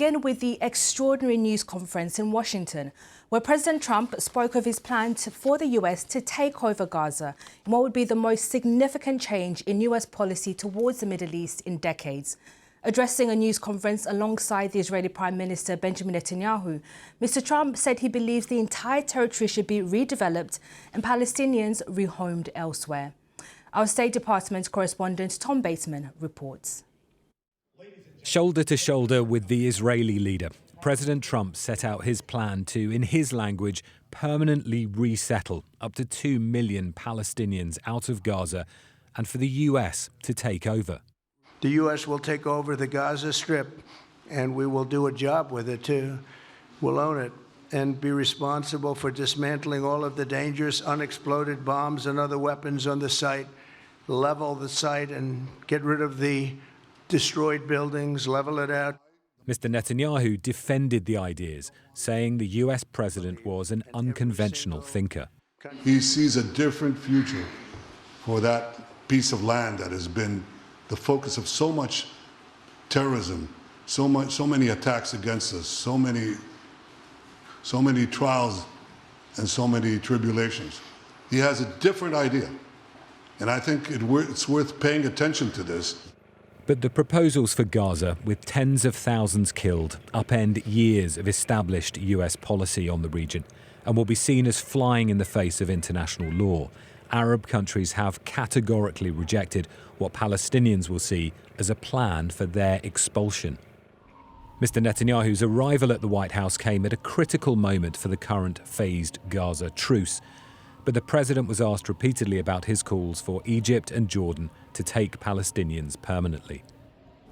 begin with the extraordinary news conference in Washington, where President Trump spoke of his plan for the US to take over Gaza in what would be the most significant change in US policy towards the Middle East in decades. Addressing a news conference alongside the Israeli Prime Minister Benjamin Netanyahu, Mr. Trump said he believes the entire territory should be redeveloped and Palestinians rehomed elsewhere. Our State Department correspondent Tom Bateman reports. Shoulder to shoulder with the Israeli leader, President Trump set out his plan to, in his language, permanently resettle up to 2 million Palestinians out of Gaza and for the US to take over. The U.S. will take over the Gaza Strip, and we will do a job with it, too. We'll own it and be responsible for dismantling all of the dangerous unexploded bombs and other weapons on the site, level the site and get rid of the destroyed buildings, level it out. Mr. Netanyahu defended the ideas, saying the US president was an unconventional thinker. He sees a different future for that piece of land that has been the focus of so much terrorism, so many attacks against us, so many trials and so many tribulations. He has a different idea, and I think it's worth paying attention to this. But the proposals for Gaza, with tens of thousands killed, upend years of established US policy on the region and will be seen as flying in the face of international law. Arab countries have categorically rejected what Palestinians will see as a plan for their expulsion. Mr. Netanyahu's arrival at the White House came at a critical moment for the current phased Gaza truce. But the president was asked repeatedly about his calls for Egypt and Jordan to take Palestinians permanently.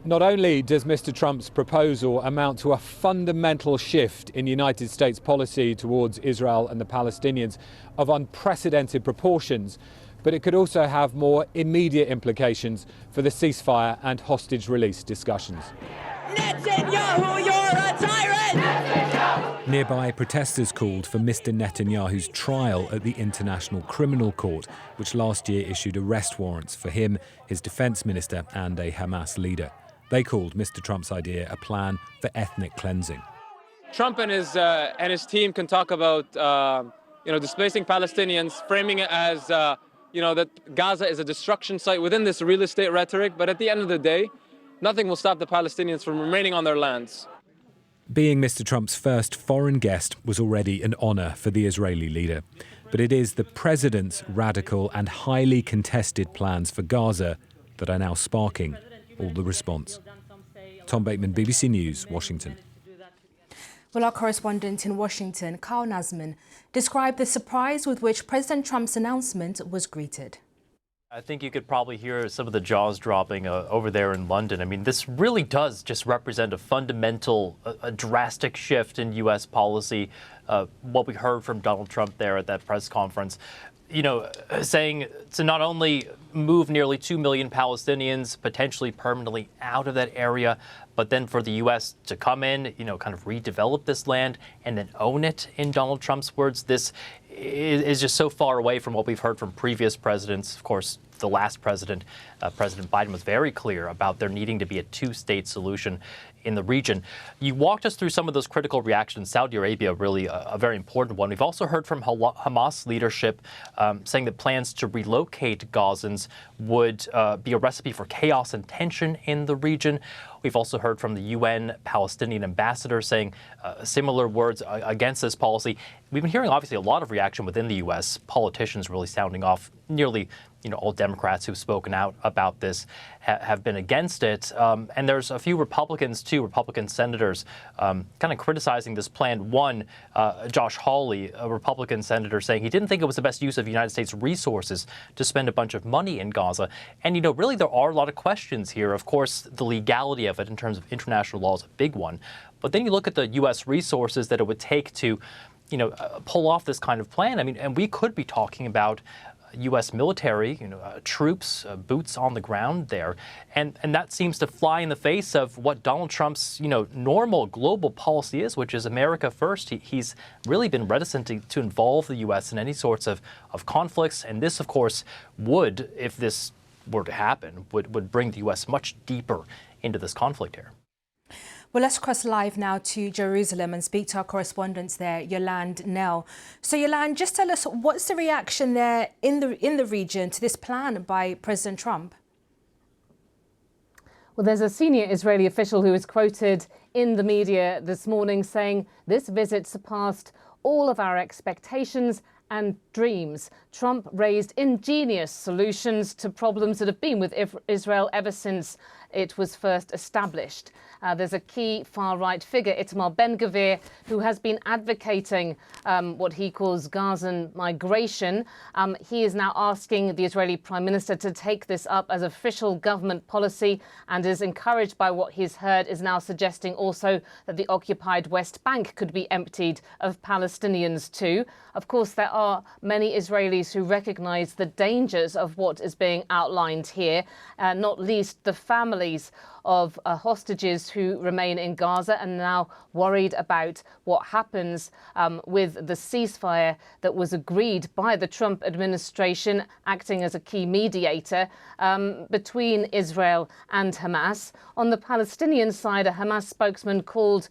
Not only does Mr. Trump's proposal amount to a fundamental shift in United States policy towards Israel and the Palestinians of unprecedented proportions, but it could also have more immediate implications for the ceasefire and hostage release discussions. Netanyahu, you're a tyrant! Netanyahu! Nearby, protesters called for Mr. Netanyahu's trial at the International Criminal Court, which last year issued arrest warrants for him, his defense minister, and a Hamas leader. They called Mr. Trump's idea a plan for ethnic cleansing. Trump and his team can talk about displacing Palestinians, framing it as that Gaza is a destruction site within this real estate rhetoric. But at the end of the day, nothing will stop the Palestinians from remaining on their lands. Being Mr. Trump's first foreign guest was already an honor for the Israeli leader. But it is the president's radical and highly contested plans for Gaza that are now sparking all the response. Tom Bateman, BBC News, Washington. Well, our correspondent in Washington, Carl Nasman, described the surprise with which President Trump's announcement was greeted. I think you could probably hear some of the jaws dropping over there in London. I mean, this really does just represent a fundamental, a drastic shift in U.S. policy. What we heard from Donald Trump there at that press conference, saying to not only move nearly 2 million Palestinians potentially permanently out of that area, but then for the U.S. to come in, kind of redevelop this land and then own it, in Donald Trump's words. This is just so far away from what we've heard from previous presidents. Of course, the last president, President Biden, was very clear about there needing to be a two-state solution in the region. You walked us through some of those critical reactions. Saudi Arabia, really a very important one. We've also heard from Hamas leadership saying that plans to relocate Gazans would be a recipe for chaos and tension in the region. We've also heard from the UN Palestinian ambassador saying similar words against this policy. We've been hearing, obviously, a lot of reaction within the U.S., politicians really sounding off. Nearly all Democrats who've spoken out about this have been against it. And there's a few Republicans, too, Republican senators, kind of criticizing this plan. One, Josh Hawley, a Republican senator, saying he didn't think it was the best use of United States resources to spend a bunch of money in Gaza. And, really, there are a lot of questions here. Of course, the legality of it in terms of international law is a big one. But then you look at the U.S. resources that it would take to, pull off this kind of plan. I mean, and we could be talking about U.S. military, troops, boots on the ground there. And that seems to fly in the face of what Donald Trump's, normal global policy is, which is America first. He's really been reticent to involve the U.S. in any sorts of conflicts. And this, of course, would, if this were to happen, would bring the U.S. much deeper into this conflict here. Well, let's cross live now to Jerusalem and speak to our correspondent there, Yolande Nell. So, Yolande, just tell us, what's the reaction there in the region to this plan by President Trump? Well, there's a senior Israeli official who is quoted in the media this morning saying this visit surpassed all of our expectations and dreams. Trump raised ingenious solutions to problems that have been with Israel ever since it was first established. There's a key far-right figure, Itamar Ben-Gvir, who has been advocating what he calls Gazan migration. He is now asking the Israeli Prime Minister to take this up as official government policy, and is encouraged by what he's heard, is now suggesting also that the occupied West Bank could be emptied of Palestinians too. Of course, there are many Israelis who recognise the dangers of what is being outlined here, not least the families of hostages who remain in Gaza and now worried about what happens with the ceasefire that was agreed by the Trump administration, acting as a key mediator between Israel and Hamas. On the Palestinian side, a Hamas spokesman called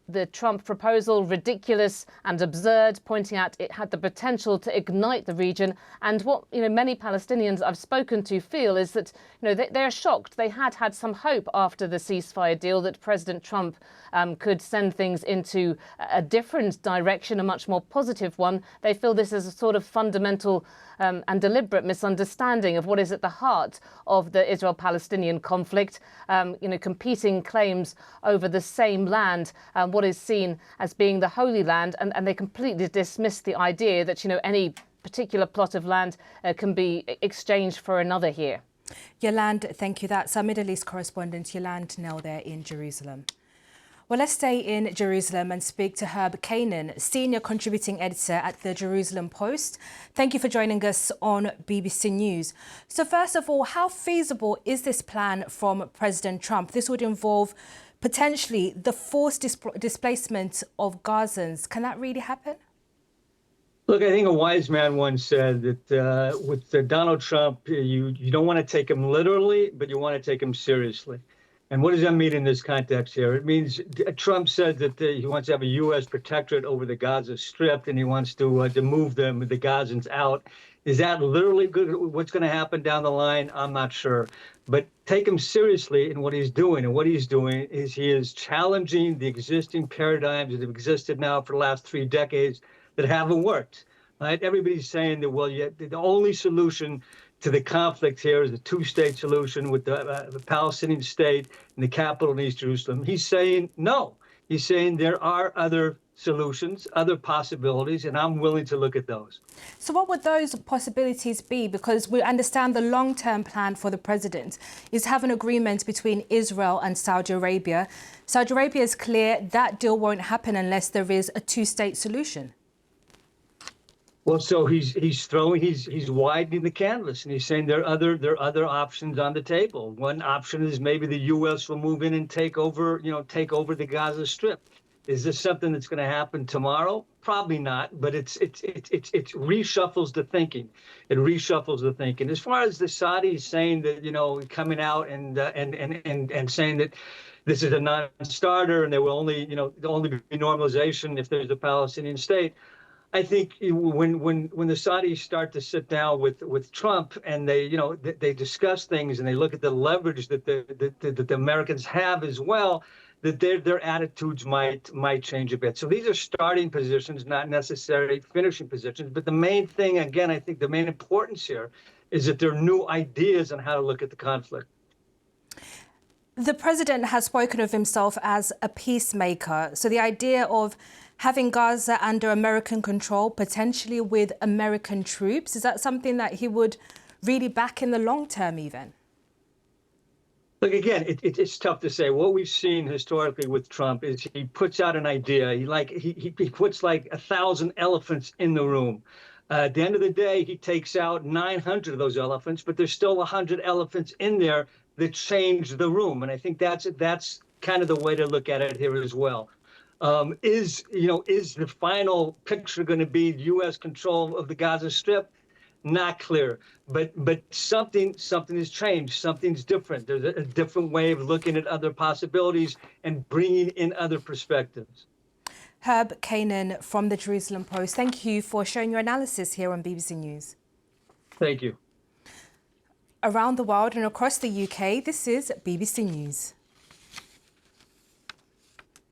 the Trump proposal ridiculous and absurd, pointing out it had the potential to ignite the region. And what many Palestinians I've spoken to feel is that they're shocked. They had some hope after the ceasefire deal that President Trump could send things into a different direction, a much more positive one. They feel this is a sort of fundamental and deliberate misunderstanding of what is at the heart of the Israel-Palestinian conflict, competing claims over the same land, what is seen as being the Holy Land, and they completely dismiss the idea that, any particular plot of land can be exchanged for another here. Yolande, thank you. That's our Middle East correspondent, Yolande Nell, there in Jerusalem. Well, let's stay in Jerusalem and speak to Herb Kanan, senior contributing editor at the Jerusalem Post. Thank you for joining us on BBC News. So first of all, how feasible is this plan from President Trump? This would involve potentially the forced displacement of Gazans. Can that really happen? Look, I think a wise man once said that with Donald Trump, you don't want to take him literally, but you want to take him seriously. And what does that mean in this context here? It means Trump said that he wants to have a U.S. protectorate over the Gaza Strip, and he wants to move the Gazans out. Is that literally good? What's going to happen down the line? I'm not sure. But take him seriously in what he's doing. And what he's doing is he is challenging the existing paradigms that have existed now for the last 3 decades that haven't worked. Right? Everybody's saying that, well, the only solution to the conflict here is a 2-state solution with the Palestinian state and the capital in East Jerusalem. He's saying no. He's saying there are other solutions, other possibilities, and I'm willing to look at those. So what would those possibilities be? Because we understand the long-term plan for the president is to have an agreement between Israel and Saudi Arabia. Saudi Arabia is clear that deal won't happen unless there is a 2-state solution. Well, so he's widening the canvas, and he's saying there are other options on the table. One option is maybe the U.S. will move in and take over the Gaza Strip. Is this something that's going to happen tomorrow? Probably not, but it reshuffles the thinking. It reshuffles the thinking. As far as the Saudis saying that coming out and saying that this is a non-starter and there will only be normalization if there's a Palestinian state. I think when the Saudis start to sit down with Trump and they discuss things and they look at the leverage that the Americans have as well, that their attitudes might change a bit. So these are starting positions, not necessarily finishing positions. But the main thing, again, I think the main importance here is that there are new ideas on how to look at the conflict. The president has spoken of himself as a peacemaker. So the idea of having Gaza under American control, potentially with American troops, is that something that he would really back in the long term even? Look, again, it's tough to say. What we've seen historically with Trump is he puts out an idea. He puts like 1,000 elephants in the room. At the end of the day, he takes out 900 of those elephants, but there's still 100 elephants in there that change the room. And I think that's kind of the way to look at it here as well. Is the final picture going to be U.S. control of the Gaza Strip? not clear. But something has changed. Something's different. There's a different way of looking at other possibilities and bringing in other perspectives. Herb Kanan from the Jerusalem Post, thank you for sharing your analysis here on BBC News. Thank you. Around the world and across the UK, this is BBC News.